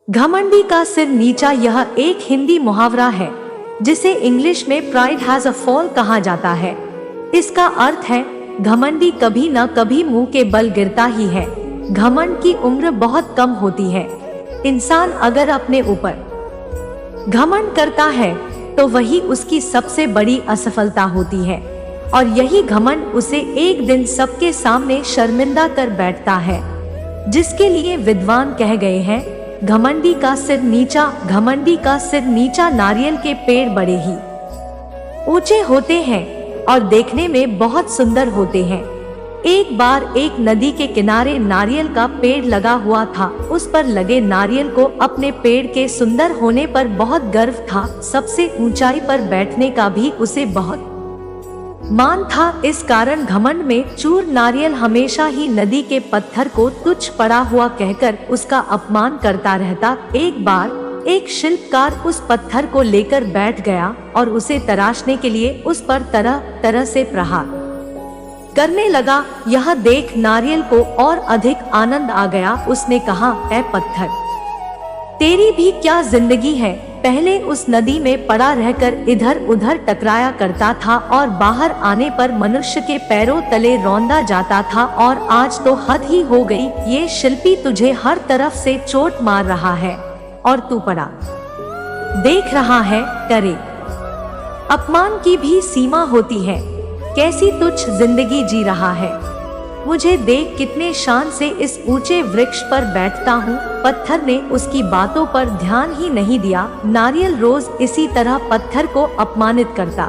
घमंडी का सिर नीचा यह एक हिंदी मुहावरा है जिसे इंग्लिश में प्राइड हैज अ फॉल कहा जाता है। इसका अर्थ है घमंडी कभी न कभी मुंह के बल गिरता ही है। घमंड की उम्र बहुत कम होती है। इंसान अगर अपने ऊपर घमंड करता है तो वही उसकी सबसे बड़ी असफलता होती है और यही घमंड उसे एक दिन सबके सामने शर्मिंदा कर बैठता है, जिसके लिए विद्वान कह गए हैं घमंडी का सिर नीचा। घमंडी का सिर नीचा। नारियल के पेड़ बड़े ही ऊंचे होते हैं और देखने में बहुत सुंदर होते हैं। एक बार एक नदी के किनारे नारियल का पेड़ लगा हुआ था। उस पर लगे नारियल को अपने पेड़ के सुंदर होने पर बहुत गर्व था। सबसे ऊंचाई पर बैठने का भी उसे बहुत मान था। इस कारण घमंड में चूर नारियल हमेशा ही नदी के पत्थर को तुच्छ पड़ा हुआ कहकर उसका अपमान करता रहता। एक बार एक शिल्पकार उस पत्थर को लेकर बैठ गया और उसे तराशने के लिए उस पर तरह तरह से प्रहार करने लगा। यह देख नारियल को और अधिक आनंद आ गया। उसने कहा, ऐ पत्थर, तेरी भी क्या जिंदगी है। पहले उस नदी में पड़ा रहकर इधर उधर टकराया करता था और बाहर आने पर मनुष्य के पैरों तले रौंदा जाता था और आज तो हद ही हो गई। ये शिल्पी तुझे हर तरफ से चोट मार रहा है और तू पड़ा देख रहा है। करे अपमान की भी सीमा होती है। कैसी तुच्छ जिंदगी जी रहा है। मुझे देख कितने शान से इस ऊंचे वृक्ष पर बैठता हूँ। पत्थर ने उसकी बातों पर ध्यान ही नहीं दिया। नारियल रोज इसी तरह पत्थर को अपमानित करता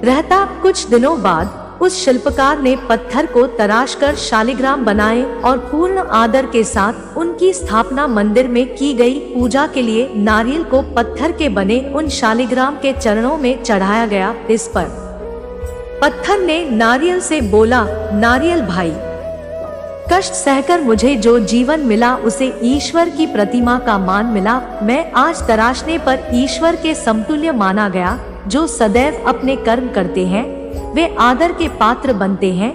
रहता। कुछ दिनों बाद उस शिल्पकार ने पत्थर को तराशकर शालिग्राम बनाए और पूर्ण आदर के साथ उनकी स्थापना मंदिर में की गई। पूजा के लिए नारियल को पत्थर के बने उन शालिग्राम के चरणों में चढ़ाया गया। इस पर पत्थर ने नारियल से बोला, नारियल भाई, कष्ट सहकर मुझे जो जीवन मिला उसे ईश्वर की प्रतिमा का मान मिला। मैं आज तराशने पर ईश्वर के समतुल्य माना गया। जो सदैव अपने कर्म करते हैं वे आदर के पात्र बनते हैं,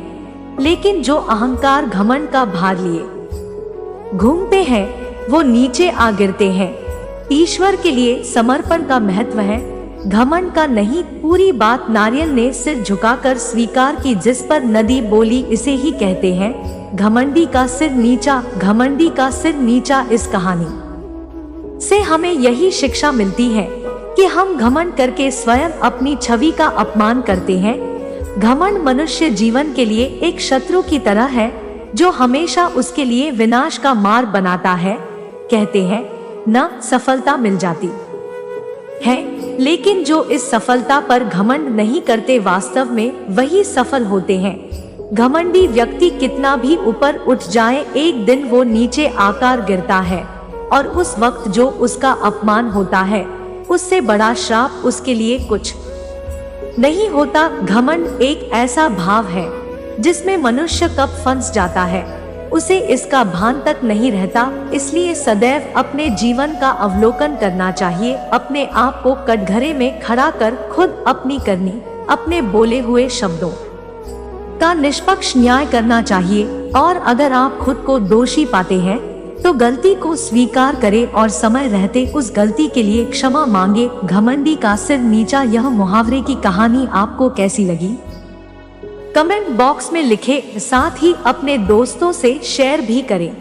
लेकिन जो अहंकार घमंड का भार लिए घूमते हैं वो नीचे आ गिरते हैं। ईश्वर के लिए समर्पण का महत्व है, घमंड का नहीं। पूरी बात नारियल ने सिर झुकाकर स्वीकार की, जिस पर नदी बोली, इसे ही कहते हैं घमंडी का सिर नीचा। घमंडी का सिर नीचा। इस कहानी से हमें यही शिक्षा मिलती है कि हम घमंड करके स्वयं अपनी छवि का अपमान करते हैं। घमंड मनुष्य जीवन के लिए एक शत्रु की तरह है जो हमेशा उसके लिए विनाश का मार्ग बनाता है। कहते हैं न सफलता मिल जाती है, लेकिन जो इस सफलता पर घमंड नहीं करते वास्तव में वही सफल होते हैं। घमंडी व्यक्ति कितना भी ऊपर उठ जाए एक दिन वो नीचे आकर गिरता है और उस वक्त जो उसका अपमान होता है उससे बड़ा श्राप उसके लिए कुछ नहीं होता। घमंड एक ऐसा भाव है जिसमें मनुष्य कब फंस जाता है उसे इसका भान तक नहीं रहता। इसलिए सदैव अपने जीवन का अवलोकन करना चाहिए। अपने आप को कटघरे में खड़ा कर खुद अपनी करनी, अपने बोले हुए शब्दों का निष्पक्ष न्याय करना चाहिए। और अगर आप खुद को दोषी पाते हैं तो गलती को स्वीकार करें और समय रहते उस गलती के लिए क्षमा मांगे। घमंडी का सिर नीचा। यह मुहावरे की कहानी आपको कैसी लगी कमेंट बॉक्स में लिखें, साथ ही अपने दोस्तों से शेयर भी करें।